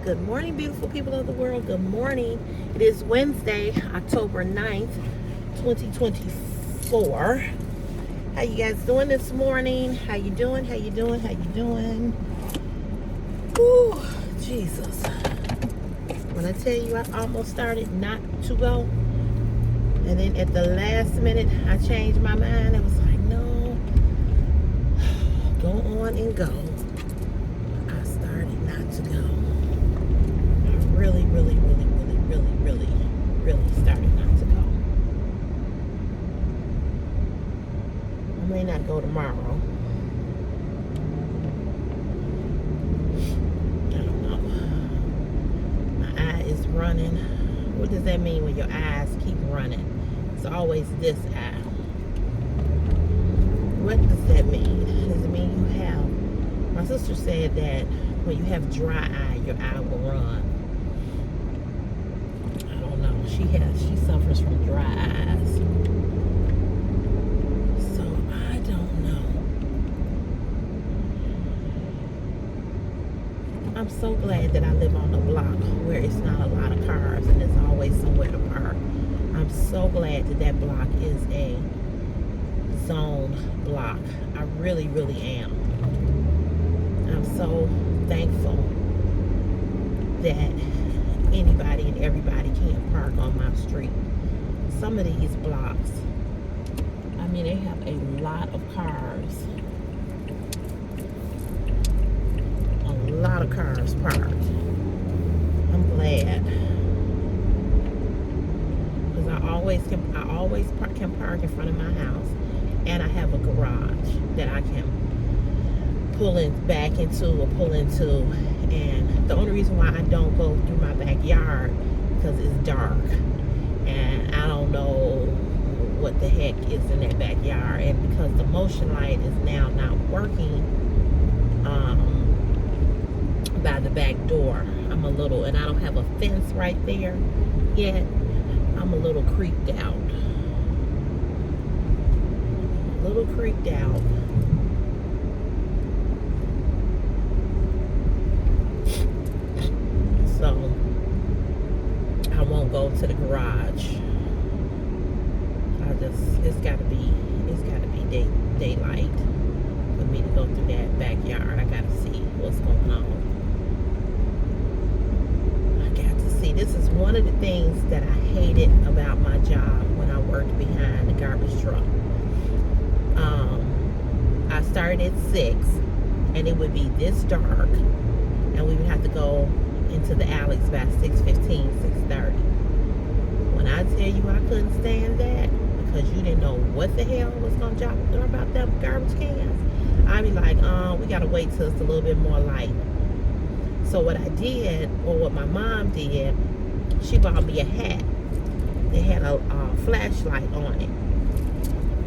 Good morning, beautiful people of the world. Good morning. It is Wednesday, October 9th, 2024. How you guys doing this morning? How you doing? How you doing? How you doing? Ooh, Jesus. When I tell you I almost started not to go, and then at the last minute I changed my mind. I was like, no, go on and go. I started not to go. Really started not to go. I may not go tomorrow. I don't know. My eye is running. What does that mean when your eyes keep running? It's always this eye. What does that mean? Does it mean you have... My sister said that when you have dry eye, your eye will run. She suffers from dry eyes. So I don't know. I'm so glad that I live on a block where it's not a lot of cars and there's always somewhere to park. I'm so glad that block is a zone block. I really am. I'm so thankful that anybody and everybody can park on my street. Some of these blocks, I mean, they have a lot of cars. A lot of cars parked. I'm glad. Because I always can park in front of my house. And I have a garage that I can pull back into or pull into. And the only reason why I don't go through my backyard because it's dark and I don't know what the heck is in that backyard, and because the motion light is now not working by the back door, I'm a little, and I don't have a fence right there yet, I'm a little creeped out. So I won't go to the garage. It's gotta be daylight for me to go through that backyard. I gotta see what's going on. I got to see. This is one of the things that I hated about my job when I worked behind the garbage truck. I started at 6 and it would be this dark and we would have to go into the alleys by 6:15, 6:30. When I tell you I couldn't stand that because you didn't know what the hell was going to drop about them garbage cans, I'd be like, we got to wait till it's a little bit more light. So what I did, or what my mom did, she bought me a hat. It had a flashlight on it.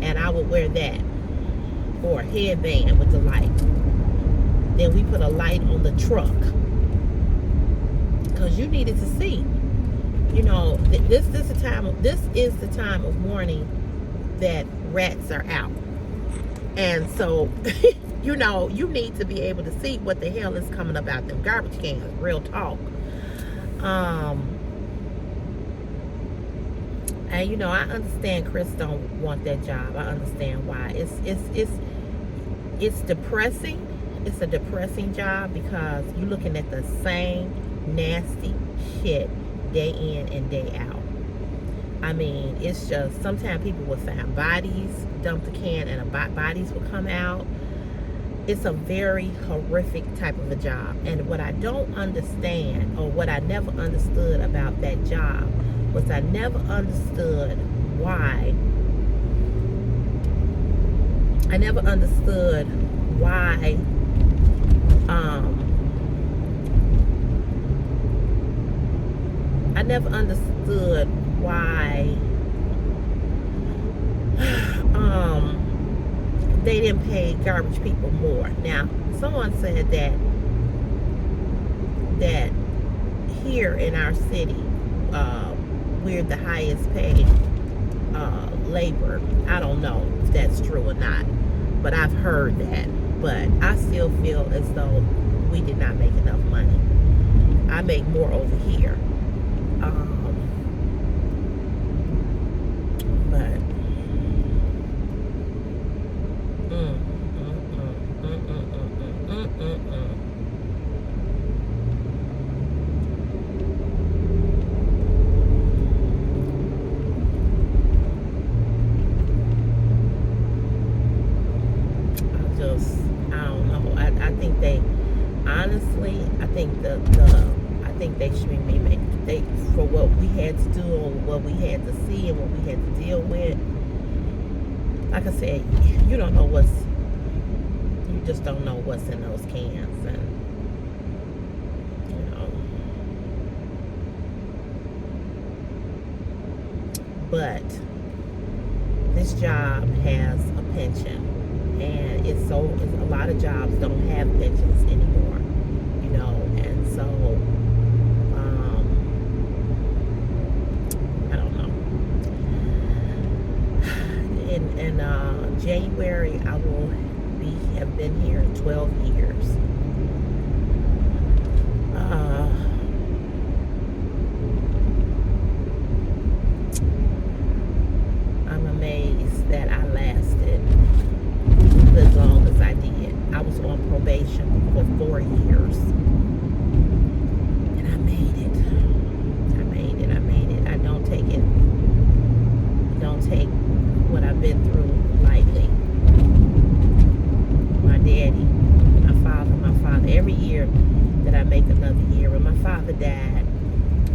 And I would wear that, or a headband with the light. Then we put a light on the truck because you needed to see. You know, this is the time of morning that rats are out, and so you know, you need to be able to see what the hell is coming up out them garbage cans. Real talk. And you know, I understand Chris don't want that job. I understand why. It's depressing. It's a depressing job because you're looking at the same nasty shit day in and day out. I mean, it's just, sometimes people will find bodies, dump the can, and bodies will come out. It's a very horrific type of a job. And what I don't understand, or what I never understood about that job, was I never understood why. I never understood why they didn't pay garbage people more. Now, someone said that here in our city, we're the highest paid labor. I don't know if that's true or not, but I've heard that. But I still feel as though we did not make enough money. I make more over here. But I don't know. I think they honestly, I think they should be they for what we had to do or what we had to see and what we had to deal with. Like I said, you don't know you just don't know what's in those cans, and you know. But this job has a pension. And it's a lot of jobs don't have pensions anymore, you know, and so I don't know. In January, I will have been here 12 years. I'm amazed that I lasted as long as I did. I was on probation for 4 years. And I made it. I don't take what I've been through lightly. My daddy, my father, every year that I make another year. When my father died,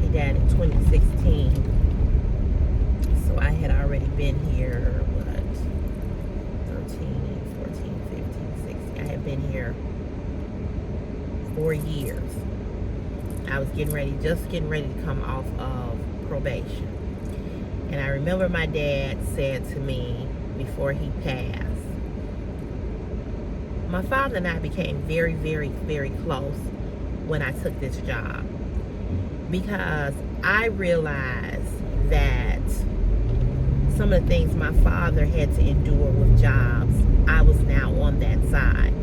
he died in 2016. So I had already been here, been here 4 years. I was just getting ready to come off of probation. And I remember my dad said to me before he passed, my father and I became very, very, very close when I took this job, because I realized that some of the things my father had to endure with jobs, I was now on that side.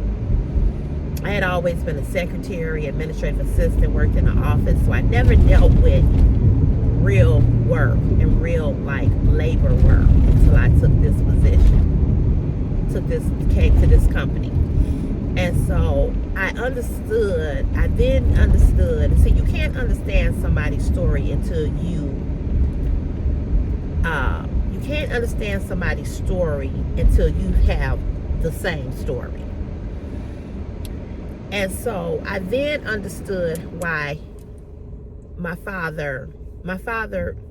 I had always been a secretary, administrative assistant, worked in the office, so I never dealt with real work and real labor work until I took this position, came to this company. And so I then understood. See, you can't understand somebody's story until you can't understand somebody's story until you have the same story. And so I then understood why my father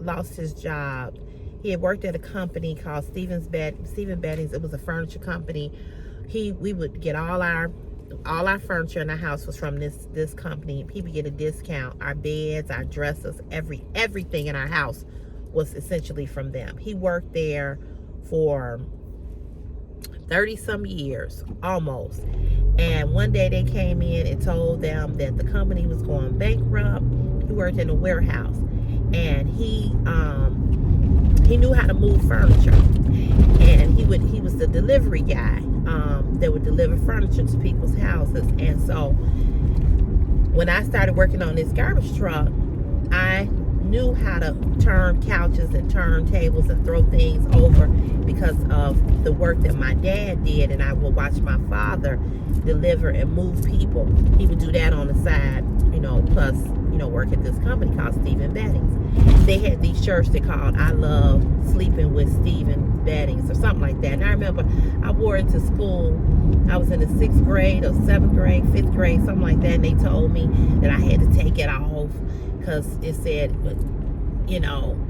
lost his job. He had worked at a company called Stephen Beddings. It was a furniture company. We would get all our furniture in the house was from this company. He would get a discount. Our beds, our dressers, everything in our house was essentially from them. He worked there for 30 some years, almost. And one day they came in and told them that the company was going bankrupt. He worked in a warehouse, and he knew how to move furniture, and he was the delivery guy that would deliver furniture to people's houses. And so when I started working on this garbage truck, I knew how to turn couches and turn tables and throw things over because of the work that my dad did, and I would watch my father deliver and move people. He would do that on the side, plus work at this company called Stephen Beddings. They had these shirts they called "I Love Sleeping with Stephen Beddings" or something like that. And I remember I wore it to school. I was in the 6th grade or 7th grade, 5th grade, something like that, and they told me that I had to take it off because it said,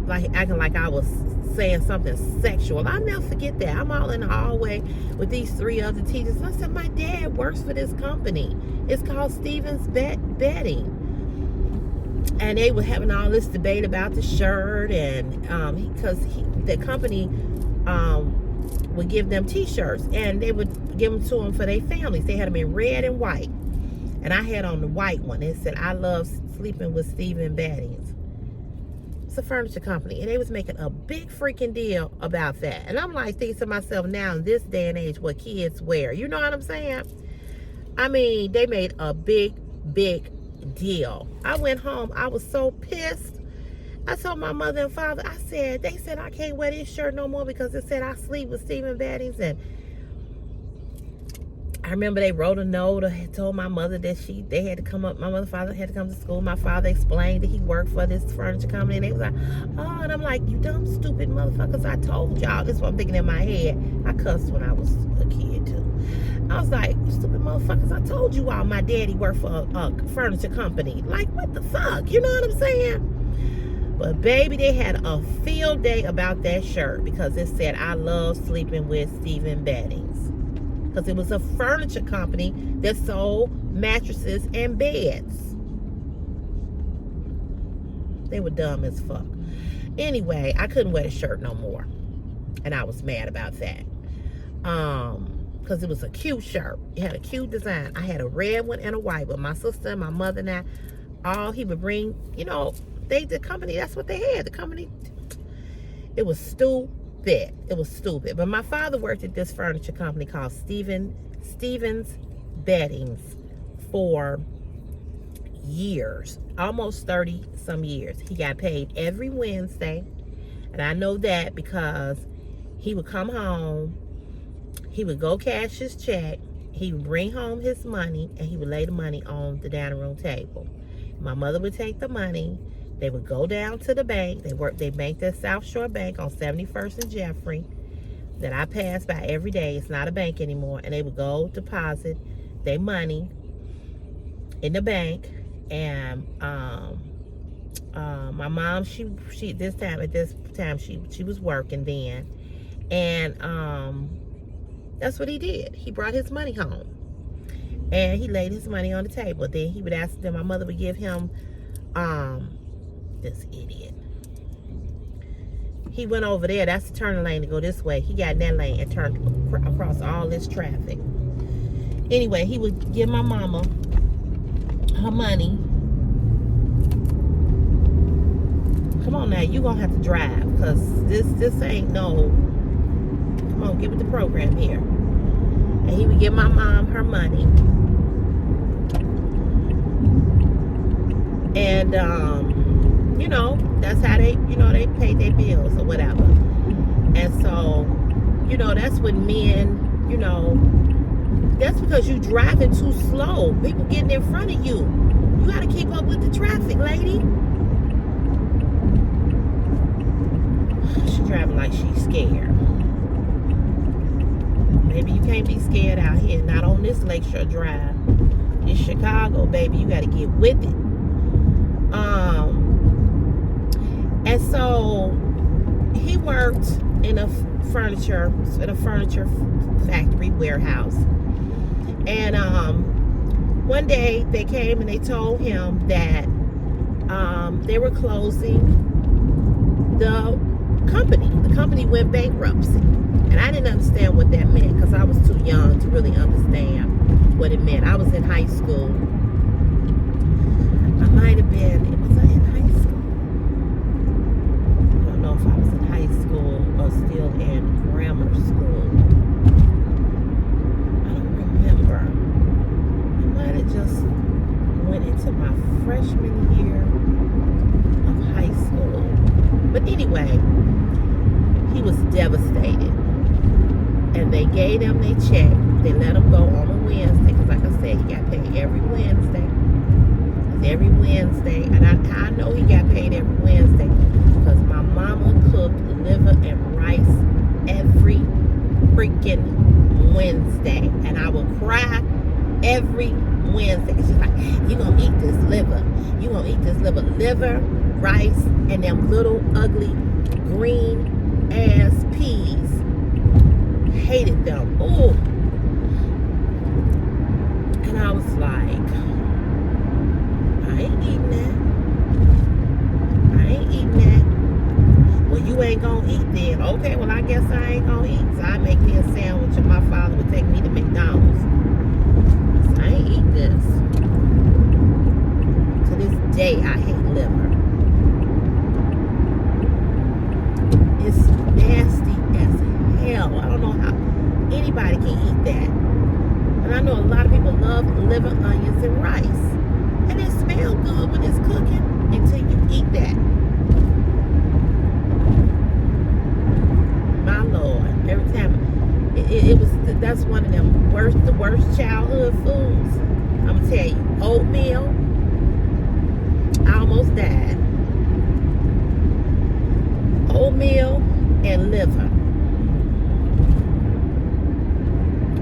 like acting like I was saying something sexual. I'll never forget that. I'm all in the hallway with these 3 other teachers. I said, my dad works for this company. It's called Stephen's Bedding. And they were having all this debate about the shirt, and because the company would give them t-shirts, and they would give them to them for their families. They had them in red and white, and I had on the white one. It said, "I love sleeping with Stephen Beddings." It's a furniture company, and they was making a big freaking deal about that. And I'm like thinking to myself, now in this day and age, what kids wear, you know what I'm saying? I mean, they made a big deal. I went home. I was so pissed. I told my mother and father, they said I can't wear this shirt no more because it said I sleep with Stephen Beddings. And I remember they wrote a note or told my mother that they had to come up. My mother and father had to come to school. My father explained that he worked for this furniture company. And they was like, oh, and I'm like, you dumb, stupid motherfuckers. I told y'all. This is what I'm thinking in my head. I cussed when I was a kid, too. I was like, you stupid motherfuckers. I told you all my daddy worked for a furniture company. Like, what the fuck? You know what I'm saying? But, baby, they had a field day about that shirt because it said, I love sleeping with Stephen Beddings. Because it was a furniture company that sold mattresses and beds. They were dumb as fuck. Anyway, I couldn't wear the shirt no more. And I was mad about that. Because it was a cute shirt. It had a cute design. I had a red one and a white one. My sister and my mother and I, all he would bring, the company, that's what they had. The company, it was stupid. It was stupid. But my father worked at this furniture company called Stevens Beddings for years, almost 30 some years. He got paid every Wednesday. And I know that because he would come home, he would go cash his check, he would bring home his money, and he would lay the money on the dining room table. My mother would take the money. They would go down to the bank. They banked at South Shore Bank on 71st and Jeffrey that I pass by every day. It's not a bank anymore. And they would go deposit their money in the bank. And my mom, she at this time she was working then. And that's what he did. He brought his money home. And he laid his money on the table. Then he would ask them, my mother would give him this idiot. He went over there. That's the turning lane to go this way. He got in that lane and turned across all this traffic. Anyway, he would give my mama her money. Come on now, you gonna have to drive because this ain't no. Come on, get with the program here. And he would give my mom her money. And that's how they paid their bills or whatever. And so, that's when men, that's because you driving too slow. People getting in front of you. You got to keep up with the traffic, lady. She's driving like she's scared. Maybe you can't be scared out here. Not on this Lakeshore Drive. It's Chicago, baby. You got to get with it. And so he worked in a furniture factory warehouse. And one day they came and they told him that they were closing the company. The company went bankruptcy. And I didn't understand what that meant because I was too young to really understand what it meant. I was in high school. I might have been, was I in high school? I don't know if I was in high school or still in grammar school. I don't remember. I might have just went into my freshman year of high school. But anyway, he was devastated. And they gave him their check. They let him go on a Wednesday because like I said, he got paid every Wednesday. Every Wednesday, and I know he got paid every Wednesday because my mama cooked liver and rice every freaking Wednesday, and I would cry every Wednesday. She's like, you gonna eat this liver, liver, rice, and them little ugly green ass peas. Hated them. Ooh. And I was like, I ain't eating that. Well, you ain't gonna eat then. Okay, well, I guess I ain't gonna eat. So I make me a sandwich and my father would take me to McDonald's. So I ain't eating this. To this day, I hate liver. It's nasty as hell. I don't know how anybody can eat that. And I know a lot of people love liver, onions, and rice. And it smells good when it's cooking until you eat that. My Lord, every time it was, that's one of them the worst childhood foods. I'm gonna tell you, oatmeal. I almost died. Oatmeal and liver.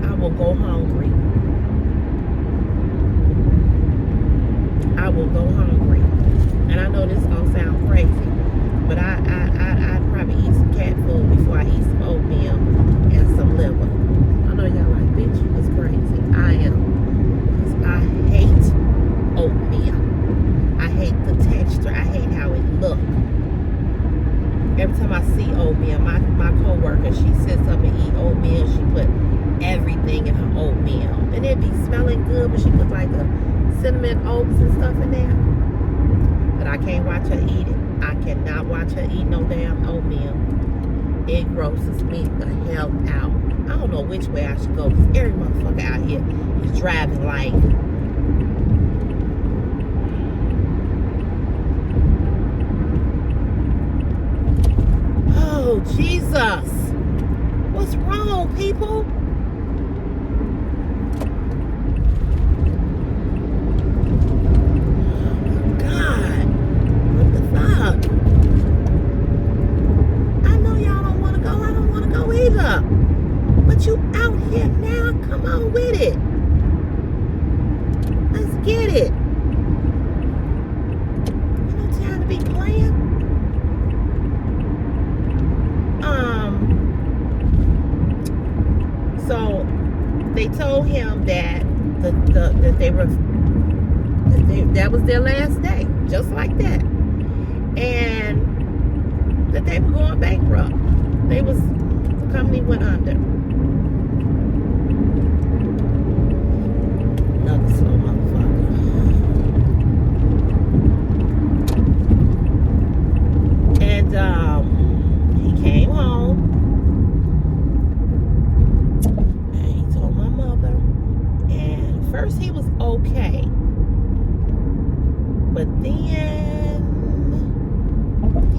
I will go hungry. I will go hungry. And I know this gonna sound crazy, but I'd probably eat some cat food before I eat some oatmeal and some liver. I know y'all like, bitch, you was crazy. I am. Because I hate oatmeal. I hate the texture. I hate how it looks. Every time I see oatmeal, my co-worker, she sits up and eat oatmeal. She put everything in her oatmeal. And it be smelling good, but she put like the cinnamon oats and stuff in there. But I can't watch her eat it. I cannot watch her eat no damn oatmeal. It grosses me the hell out. I don't know which way I should go, because every motherfucker out here is driving like, oh, Jesus. What's wrong, people? God. What the fuck? I know y'all don't want to go. I don't want to go either. But you out here now. Come on with it. Let's get it. Ain't no time to be playing. So they told him that that was their last day, just like that, and that they were going bankrupt. The company went under. Another slow motherfucker. And he came home. First he was okay, but then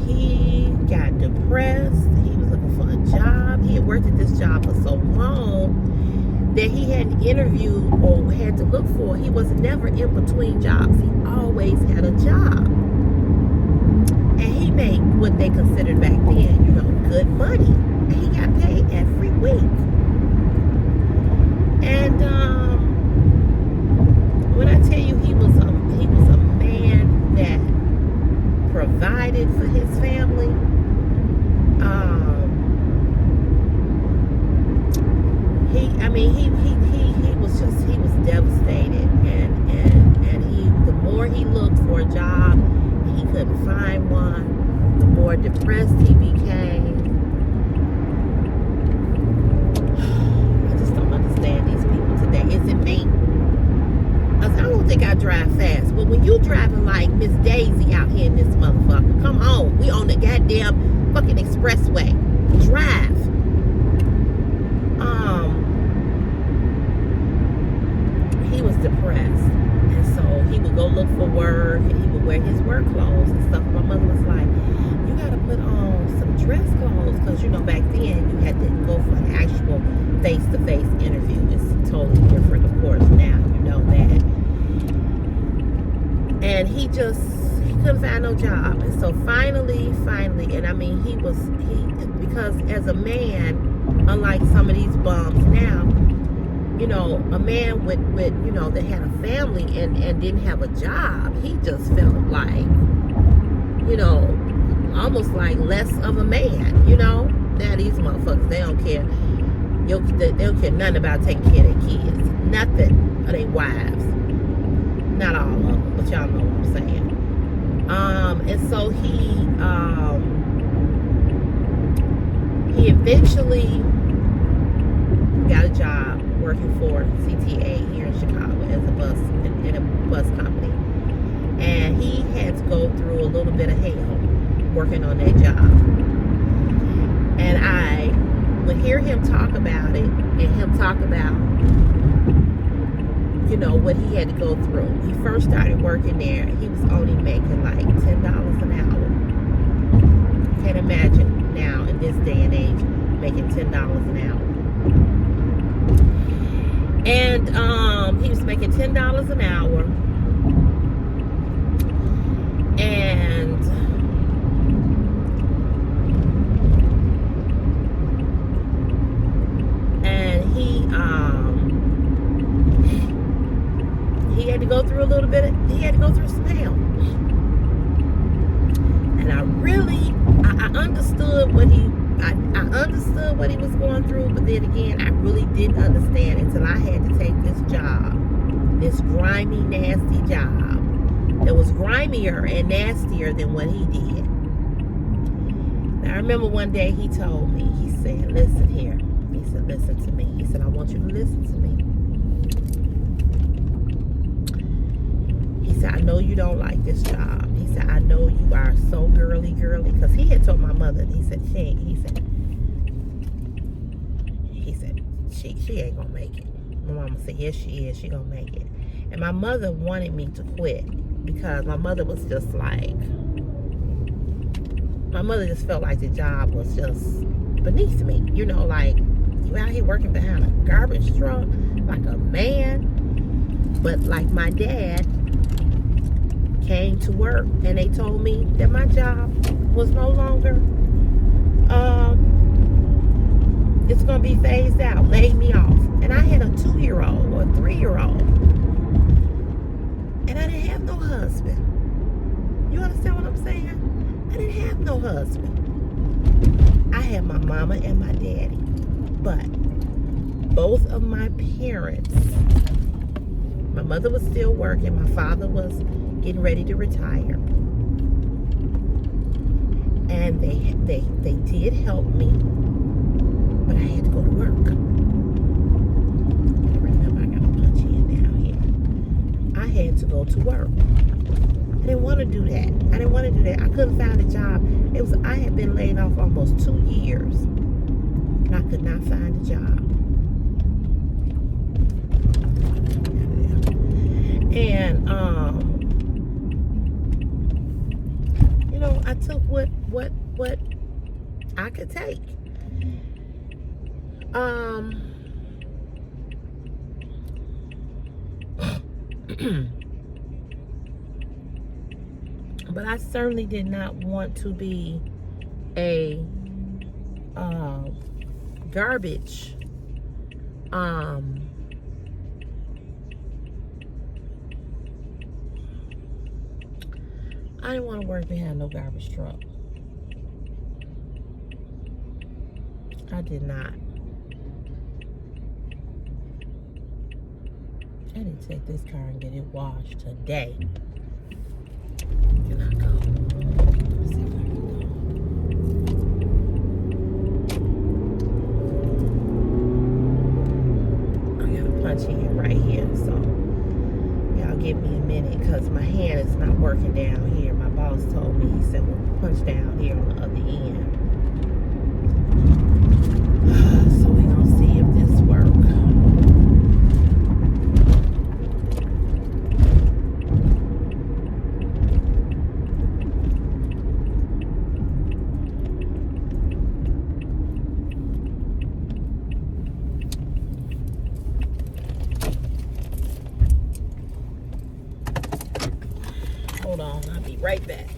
he got depressed. He was looking for a job. He had worked at this job for so long that he hadn't interviewed or had to look for. He was never in between jobs. He always had a job, and he made what they considered back then, good money. And he got paid every week. And when I tell you he was a man that provided for his family, he was devastated, and the more he looked for a job, he couldn't find one, the more depressed he became. I just don't understand these people today. Is it me? I don't think I drive fast, but when you driving like Miss Daisy out here in this motherfucker, come on, we on the goddamn fucking expressway. Drive. He was depressed, and so he would go look for work, and he would wear his work clothes and stuff. My mother was like, you gotta put on some dress clothes, because back then you had to go for an actual face-to-face interview. It's totally different, of course, now you know that. And he couldn't find no job. And so finally, and because as a man, unlike some of these bums now, a man with that had a family and didn't have a job, he just felt like, almost like less of a man, Now these motherfuckers, they don't care. They don't care nothing about taking care of their kids. Nothing. Or their wives. Not all of them, but y'all know what I'm saying. And so he eventually got a job working for CTA here in Chicago as a bus in a bus company, and he had to go through a little bit of hell working on that job. And I would hear him talk about it, and him talk about you know, what he had to go through. He first started working there. He was only making like $10 an hour. Can't imagine now in this day and age making $10 an hour. And he was making $10 an hour. And he had to go through a little bit he had to go through some hell. And I understood what I understood what he was going through, but then again, I really didn't understand until I had to take this job, this grimy, nasty job that was grimier and nastier than what he did. And I remember one day he told me, he said, listen here. He said, listen to me. He said, I want you to listen to me. He said, I know you don't like this job. He said, I know you are so girly, because he had told my mother, he said, she ain't gonna make it. My mama said, yes, she is. She gonna make it. And my mother wanted me to quit because my mother was just like, my mother just felt like the job was just beneath me. You know, like, you out here working behind a garbage truck like a man. But like my dad came to work and they told me that my job was no longer, it's gonna be phased out, laid me off. And I had a 2-year-old or a 3-year-old. And I didn't have no husband. You understand what I'm saying? I didn't have no husband. I had my mama and my daddy. But both of my parents, my mother was still working, my father was getting ready to retire. And they did help me, but I had to go to work. I remember I got to punch in down here. I had to go to work. I didn't want to do that. I couldn't find a job. I had been laid off almost 2 years, and I could not find a job. And you know, I took what I could take. But I certainly did not want to be a garbage I didn't want to work behind no garbage truck. I did not. I need to take this car and get it washed today. Can I go? Let's see if I can go. I gotta punch in right here, so y'all give me a minute because my hand is not working down here. My boss told me, he said, well, punch down here on the other end. So we're gonna see if this works. Hold on, I'll be right back.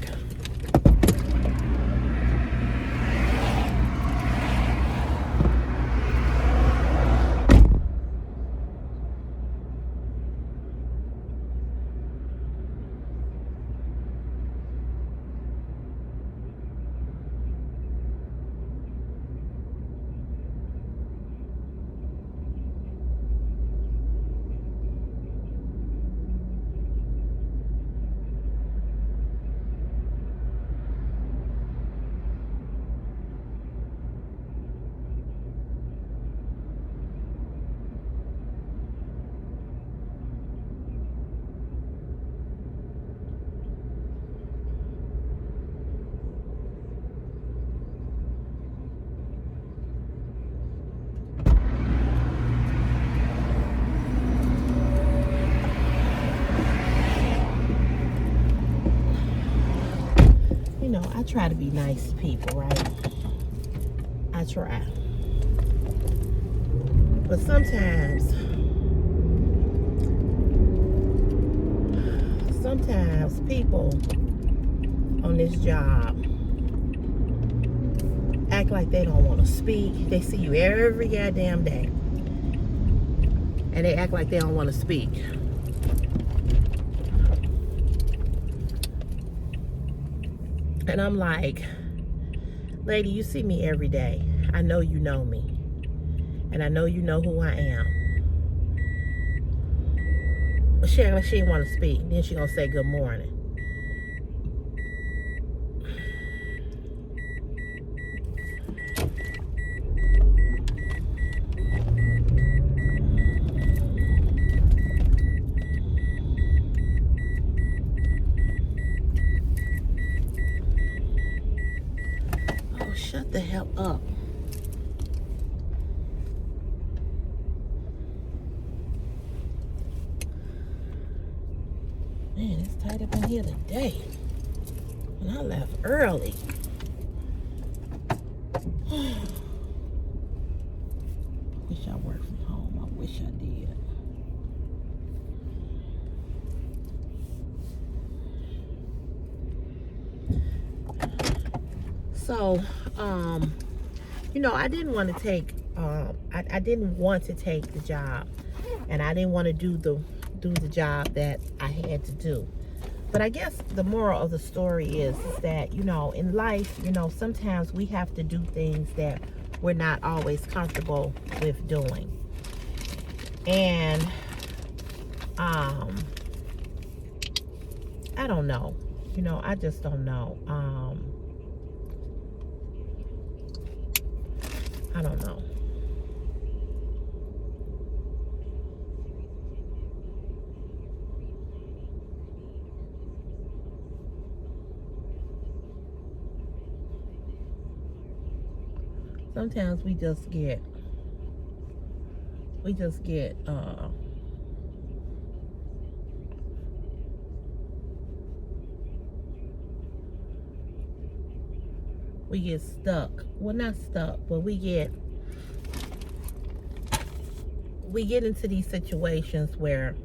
you know, I try to be nice to people, right? I try. But sometimes people on this job act like they don't want to speak. They see you every goddamn day, and they act like they don't want to speak. And I'm like, lady, you see me every day. I know you know me. And I know you know who I am. But she act like she didn't want to speak. Then she gonna say good morning. Oh, shut the hell up. Man, it's tight up in here today. And I left early. Wish I worked from home. I wish I did. So, you know, I didn't want to take, I didn't want to take the job, and I didn't want to do the job that I had to do. But I guess the moral of the story is that, you know, in life, you know, sometimes we have to do things that we're not always comfortable with doing. And, I don't know. You know, I just don't know. I don't know. Sometimes we just get we get stuck. Well, not stuck, but we get into these situations where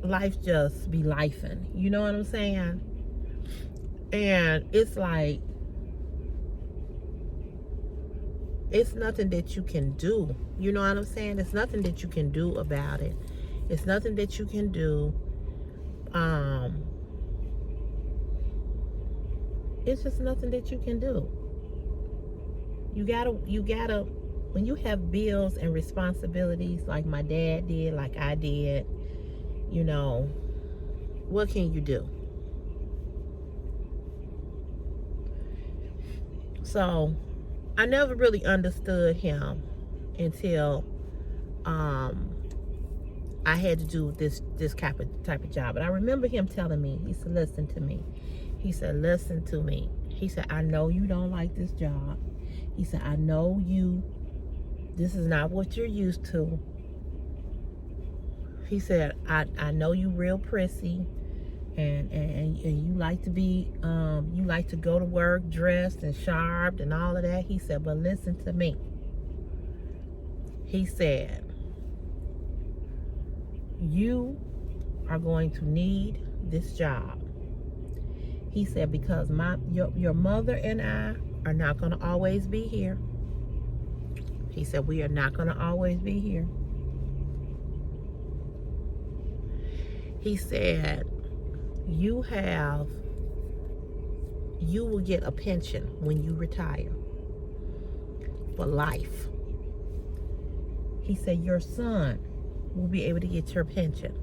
life just be lifing. You know what I'm saying? And it's like, it's nothing that you can do. You know what I'm saying? It's nothing that you can do about it. It's nothing that you can do. It's just nothing that you can do. You gotta, when you have bills and responsibilities like my dad did, like I did, you know, what can you do? So I never really understood him until I had to do this type of job. And I remember him telling me, he said, listen to me. He said, listen to me. He said, I know you don't like this job. He said, I know this is not what you're used to. He said, I know you real prissy, and you like to be, you like to go to work dressed and sharp and all of that. He said, but listen to me. He said, you are going to need this job. He said, because your mother and I are not going to always be here. He said, we are not going to always be here. He said, you will get a pension when you retire for life. He said, your son will be able to get your pension.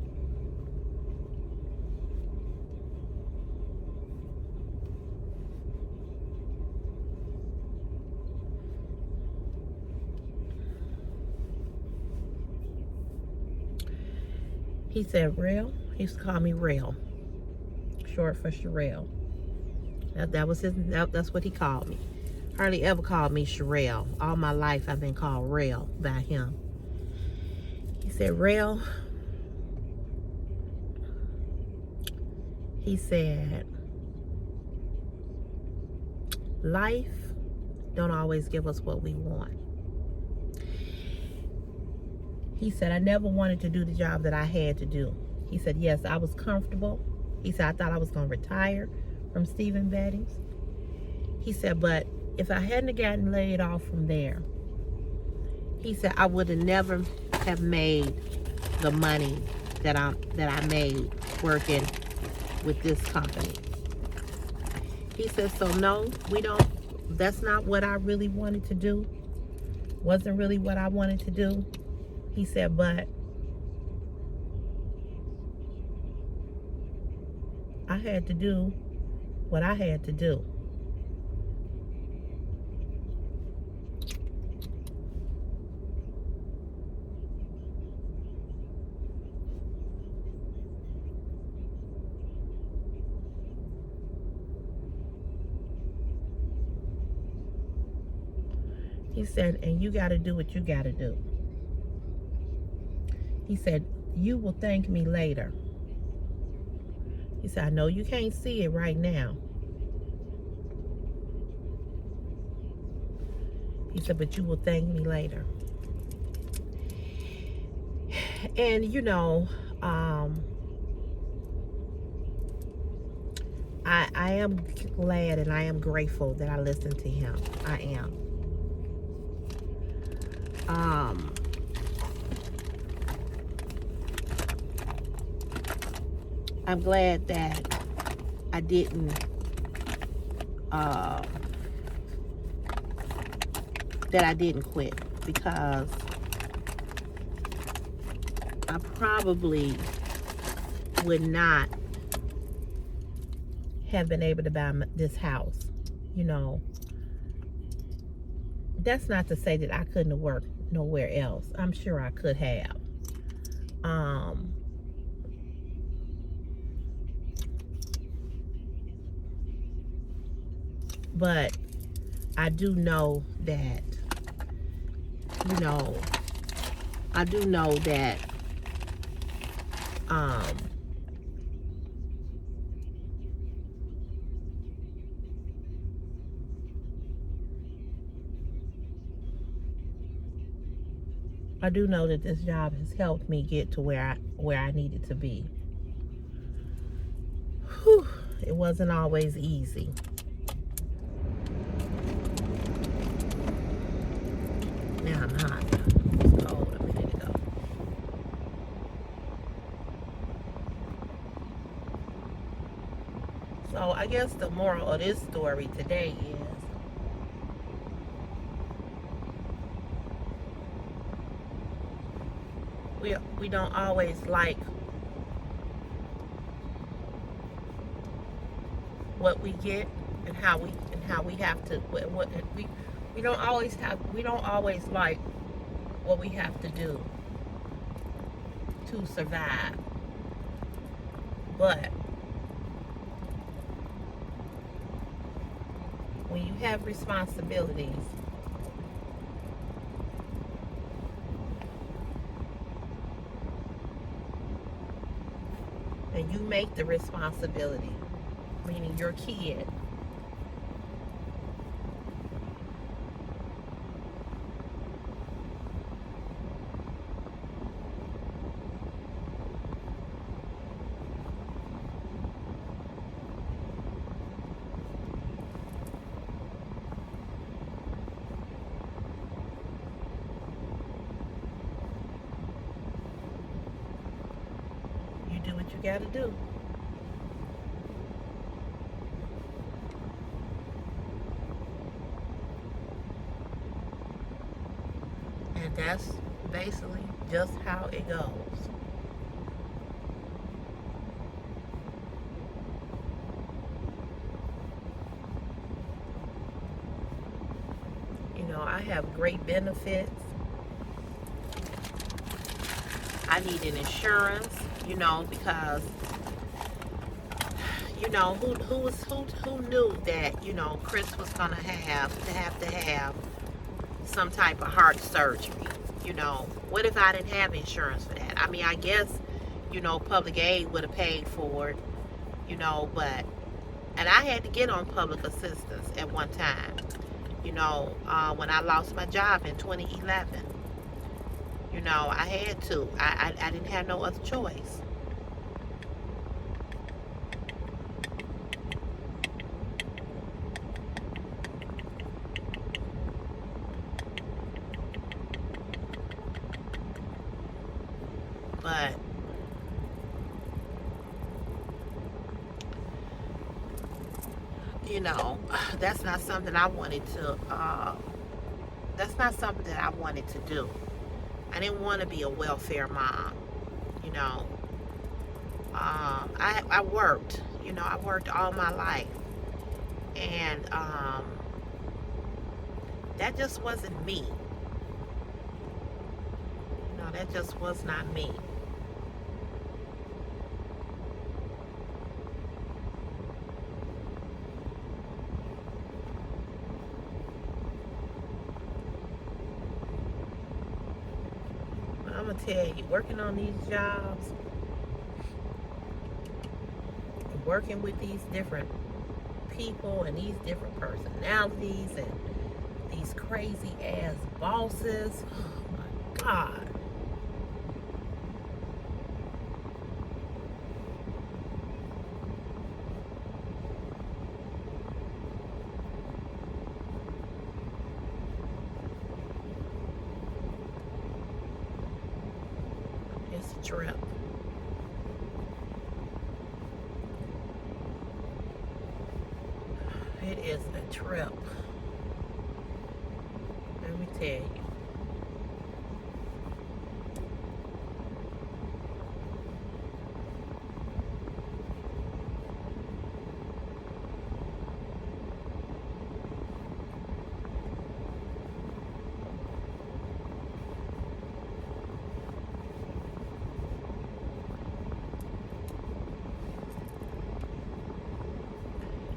He said, Rail. He used to call me Rail, short for Sherelle. That was his. That's what he called me. Hardly ever called me Sherelle. All my life I've been called Rail by him. He said, Rail, He said, life don't always give us what we want. He said, I never wanted to do the job that I had to do. He said, yes, I was comfortable. He said, I thought I was going to retire from Stephen Betty's. He said, but if I hadn't gotten laid off from there, he said, I would have never have made the money that I made working with this company. He said, so no, that's not what I really wanted to do. Wasn't really what I wanted to do. He said, but I had to do what I had to do. He said, and you got to do what you got to do. He said, you will thank me later. He said, I know you can't see it right now. He said, but you will thank me later. And, you know, I am glad and I am grateful that I listened to him. I am. I'm glad that I didn't quit, because I probably would not have been able to buy this house. You know, that's not to say that I couldn't have worked nowhere else. I'm sure I could have. But I do know that, you know, I do know that I do know that this job has helped me get to where I needed to be. Whew, it wasn't always easy. Now I'm hot. It was cold a minute ago. So I guess the moral of this story today is, we don't always like what we get and how we have to we don't always like what we have to do to survive. But when you have responsibilities, and you make the responsibility, meaning your kid, you do what you gotta do. And that's basically just how it goes. You know, I have great benefits. I need an insurance, you know, because, you know, who knew that, you know, Chris was gonna have to have some type of heart surgery. You know, what if I didn't have insurance for that? I mean, I guess, you know, public aid would have paid for it, but, and I had to get on public assistance at one time, when I lost my job in 2011. I had to. I didn't have no other choice. But that's not something I wanted to. That's not something that I wanted to do. I didn't want to be a welfare mom. You know, I worked. I worked all my life, and that just wasn't me. That just was not me. But I'm gonna tell you, working on these jobs, working with these different people and these different personalities and these crazy ass bosses, oh my God. It's a trip. It is a trip. Let me tell you.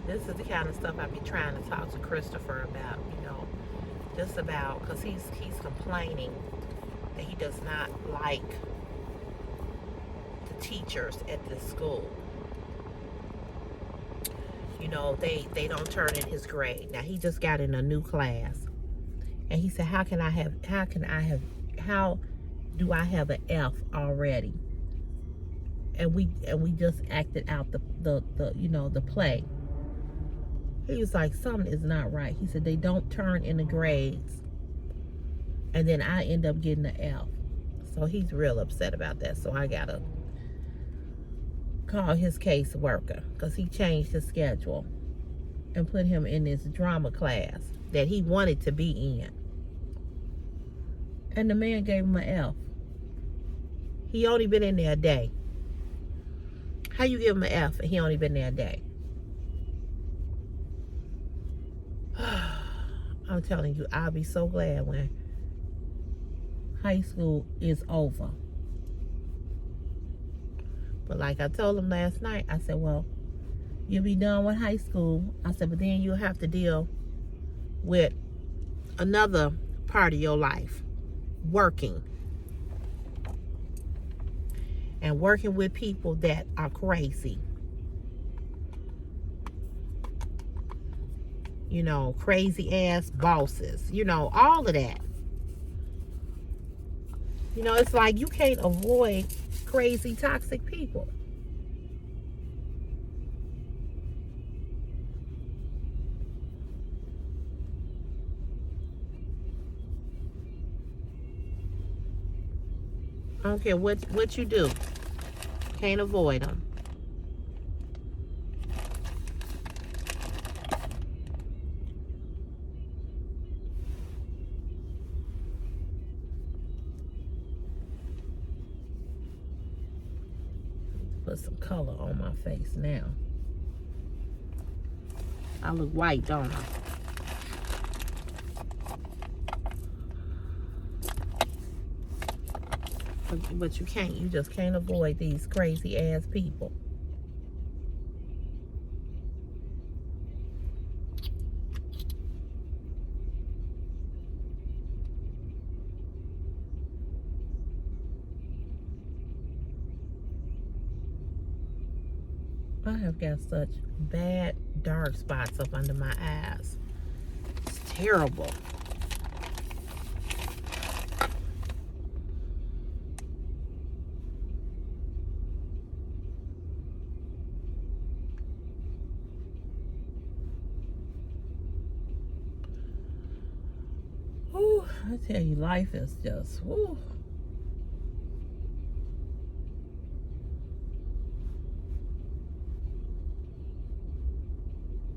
This is the kind of stuff I be trying to talk to Christopher about, just about, because he's complaining that he does not like the teachers at this school. They don't turn in his grade. Now he just got in a new class, and he said, how do I have an F already? And we just acted out the play. He was like, something is not right. He said, they don't turn in the grades. And then I end up getting an F. So he's real upset about that. So I got to call his caseworker, because he changed his schedule and put him in this drama class that he wanted to be in. And the man gave him an F. He only been in there a day. How you give him an F and he only been there a day? I'm telling you, I'll be so glad when high school is over. But like I told him last night, I said, well, you'll be done with high school. I said, but then you'll have to deal with another part of your life, working. And working with people that are crazy. Crazy ass bosses, all of that. It's like you can't avoid crazy, toxic people. I don't care what you do. Can't avoid them. Put some color on my face now. I look white, don't I? But you just can't avoid these crazy ass people. I have got such bad dark spots up under my eyes. It's terrible. Whew, I tell you, life is just, whew.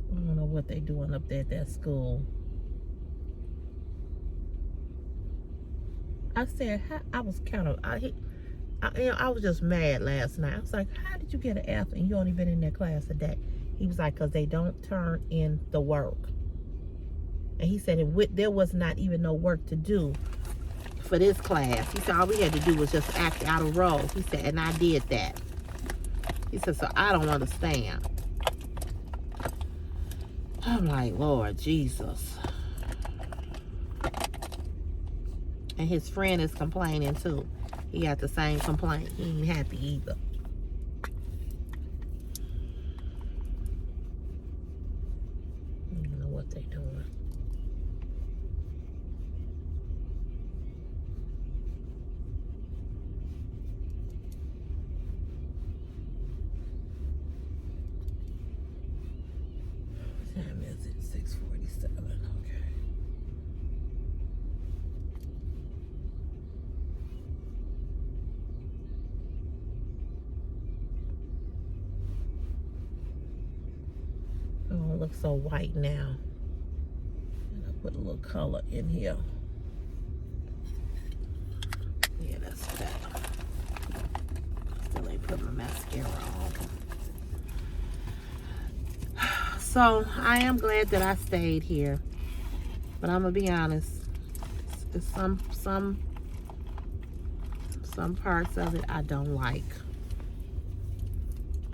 I don't know what they doing up there at that school. I said, I was kind of, I was just mad last night. I was like, how did you get an F and you only been in that class a day? He was like, because they don't turn in the work. And he said there was not even no work to do for this class. He said all we had to do was just act out of roles. He said, and I did that. He said, so I don't understand. I'm like, Lord Jesus. And his friend is complaining too. He got the same complaint. He ain't happy either. I don't know what they doing. What time is it? 6:47. Okay. Oh, it looks so white now. And I put a little color in here. Yeah, that's better. Still ain't put my mascara on. So I am glad that I stayed here, but I'm gonna be honest. It's some parts of it I don't like.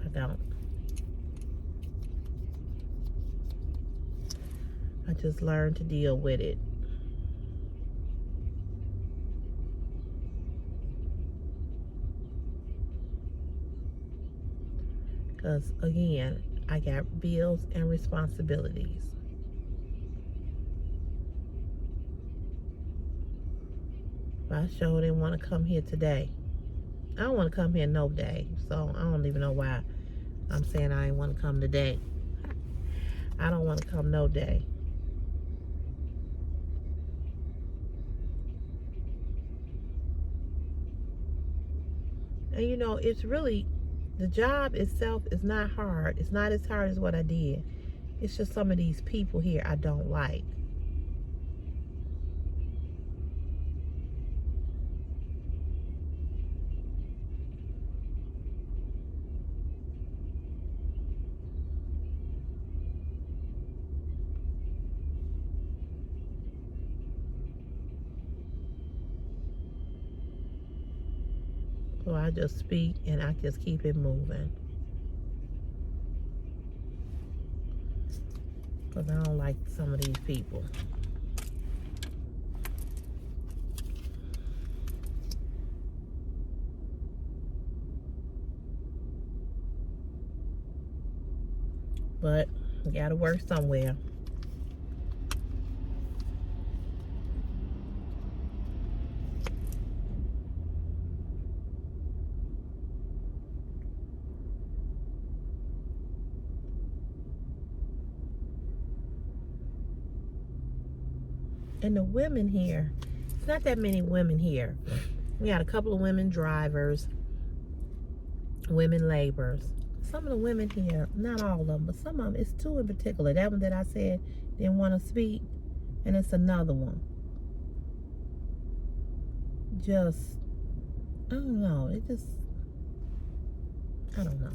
I don't. I just learned to deal with it. Because again, I got bills and responsibilities. I sure didn't want to come here today. I don't want to come here no day. So I don't even know why I'm saying I ain't want to come today. I don't want to come no day. And you know, it's really, the job itself is not hard. It's not as hard as what I did. It's just some of these people here I don't like. So I just speak and I just keep it moving. Because I don't like some of these people. But you gotta work somewhere. And the women here, it's not that many women here. We got a couple of women drivers, women laborers. Some of the women here, not all of them, but some of them, it's two in particular. That one that I said didn't want to speak, and it's another one. Just, I don't know. It just, I don't know.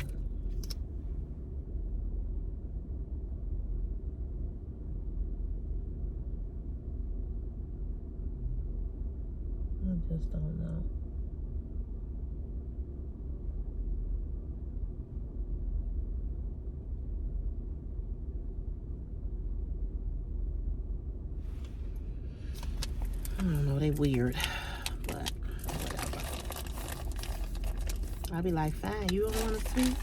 I just don't know. I don't know, they weird, but whatever. I'll be like, fine, you don't want to speak?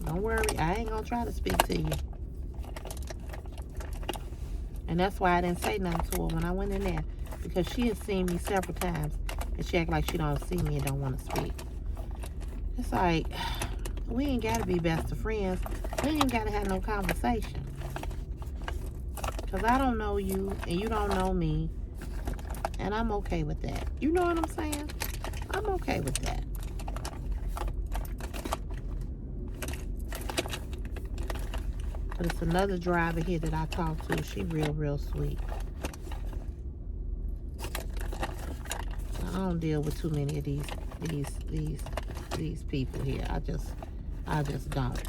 Don't worry, I ain't gonna try to speak to you. And that's why I didn't say nothing to her when I went in there, because she has seen me several times and she act like she don't see me and don't want to speak. It's like, we ain't gotta be best of friends. We ain't gotta have no conversation. Because I don't know you and you don't know me. And I'm okay with that. You know what I'm saying? I'm okay with that. But it's another driver here that I talked to. She real sweet. I don't deal with too many of these people here. I just don't.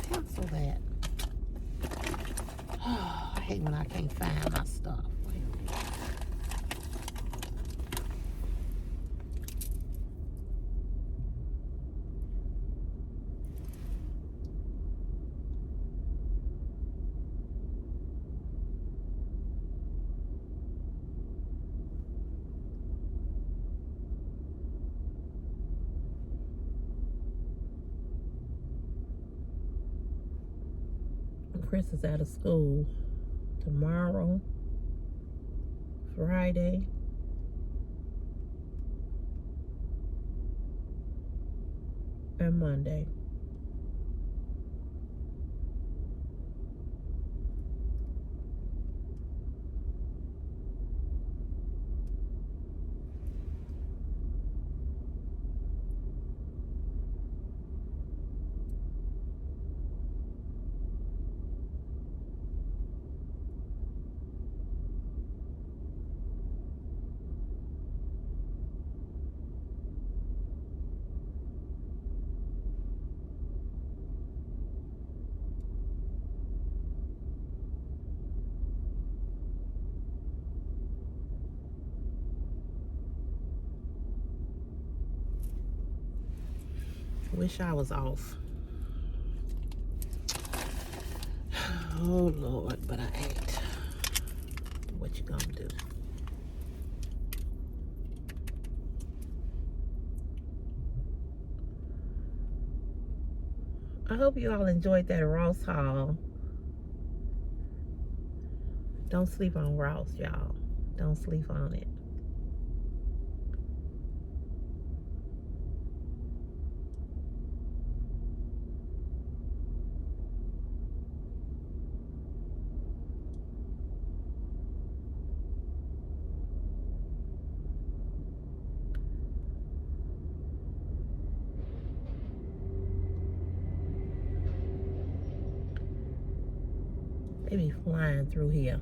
Cancel that. Oh, I hate when I can't find my stuff. Chris is out of school tomorrow, Friday, and Monday. Wish I was off. Oh Lord, but I ain't. What you gonna do? I hope you all enjoyed that Ross haul. Don't sleep on Ross, y'all. Don't sleep on it. They be flying through here.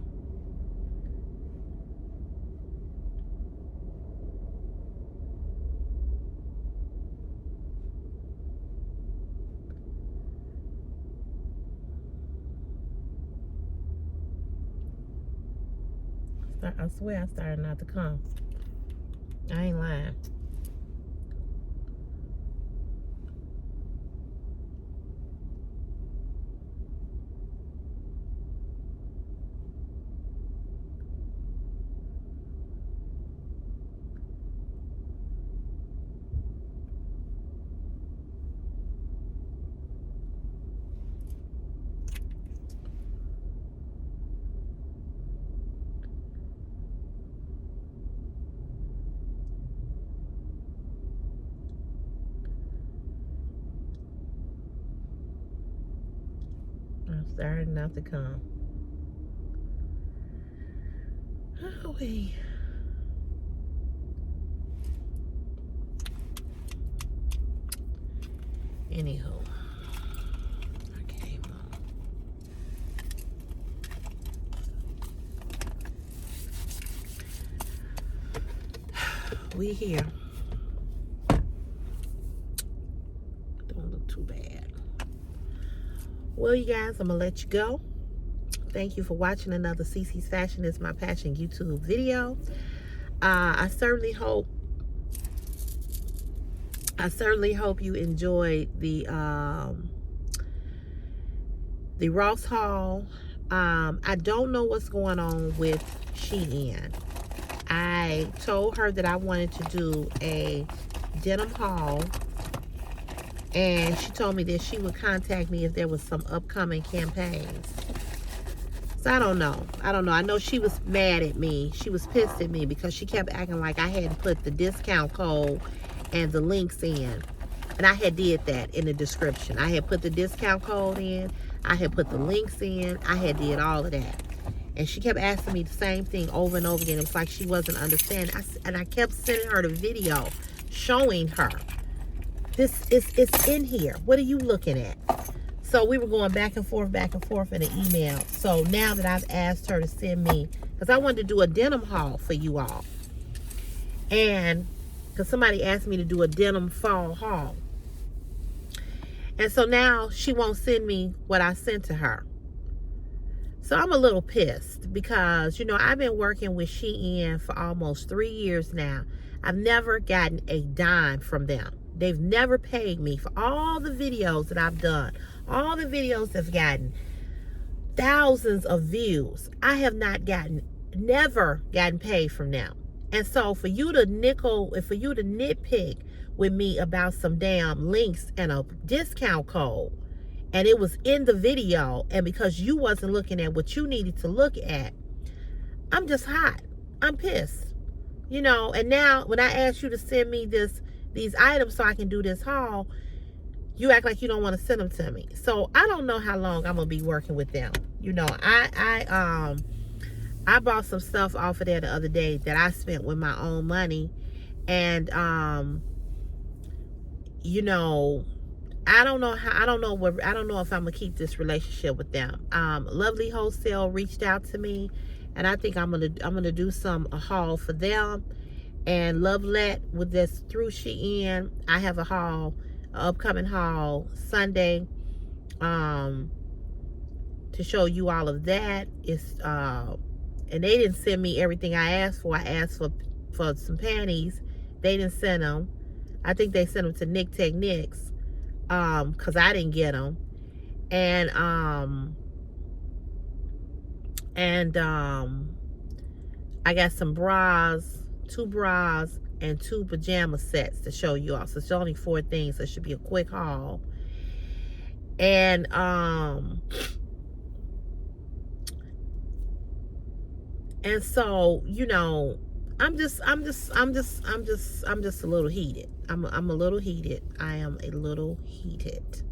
I swear I started not to come. I ain't lying. I'm starting not to come. Oh, wait. Anywho, I came home. We here. Don't look too bad. Well, you guys, I'm gonna let you go. Thank you for watching another CC's Fashion is My Passion YouTube video. I certainly hope you enjoyed the Ross haul. I don't know what's going on with Shein. I told her that I wanted to do a denim haul And she told me that she would contact me if there was some upcoming campaigns. So I don't know. I know she was mad at me. She was pissed at me because she kept acting like I hadn't put the discount code and the links in. And I had did that in the description. I had put the discount code in. I had put the links in. I had did all of that. And she kept asking me the same thing over and over again. It was like she wasn't understanding. And I kept sending her the video showing her. It's in here. What are you looking at? So we were going back and forth in an email. So now that I've asked her to send me, because I wanted to do a denim haul for you all. And because somebody asked me to do a denim fall haul. And so now she won't send me what I sent to her. So I'm a little pissed because, you know, I've been working with Shein for almost 3 years now. I've never gotten a dime from them. They've never paid me for all the videos that I've done. All the videos that's gotten thousands of views. I have never gotten paid from them. And so for you to nitpick with me about some damn links and a discount code, and it was in the video, and because you wasn't looking at what you needed to look at, I'm just hot. I'm pissed. You know, and now when I asked you to send me these items so I can do this haul, you act like you don't want to send them to me. So I don't know how long I'm gonna be working with them. You know, I bought some stuff off of there the other day that I spent with my own money, and you know, I don't know if I'm gonna keep this relationship with them. Lovely Wholesale reached out to me, and I think I'm gonna do a haul for them. And Lovelet with this through Shein, I have a haul, an upcoming haul Sunday, to show you all of that. It's and they didn't send me everything I asked for. I asked for some panties. They didn't send them. I think they sent them to Nick Techniques, because I didn't get them. And I got some bras, 2 bras and 2 pajama sets to show you all. So it's only 4 things. So it should be a quick haul. And so, you know, I'm just a little heated. I'm a little heated. I am a little heated.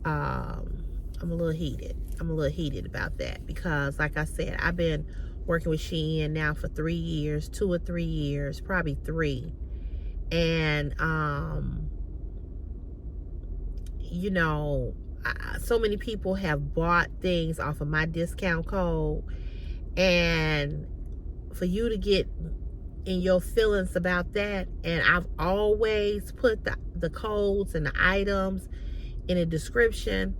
I'm a little heated about that because, like I said, I've been working with Shein now for 3 years, 2 or 3 years, probably 3. And, you know, so many people have bought things off of my discount code, and for you to get in your feelings about that, and I've always put the codes and the items in a description,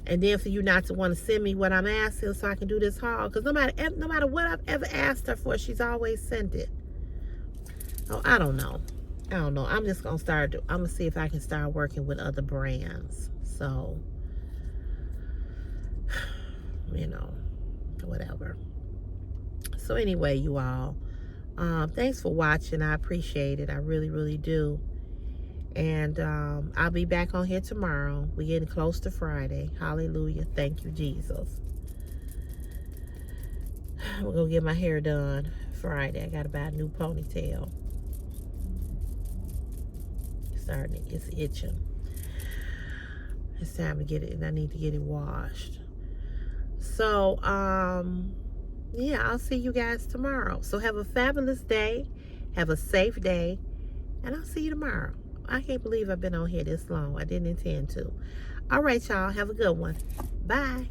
and then for you not to want to send me what I'm asking so I can do this haul, because no matter what I've ever asked her for, she's always sent it. Oh, I don't know. I'm just gonna I'm gonna see if I can start working with other brands. So, you know, whatever. So anyway, you all, thanks for watching. I appreciate it. I really, really do. And I'll be back on here tomorrow. We're getting close to Friday. Hallelujah. Thank you, Jesus. We're going to get my hair done Friday. I got to buy a new ponytail. It's itching. It's time to get it, and I need to get it washed. So, yeah, I'll see you guys tomorrow. So have a fabulous day. Have a safe day. And I'll see you tomorrow. I can't believe I've been on here this long. I didn't intend to. All right, y'all. Have a good one. Bye.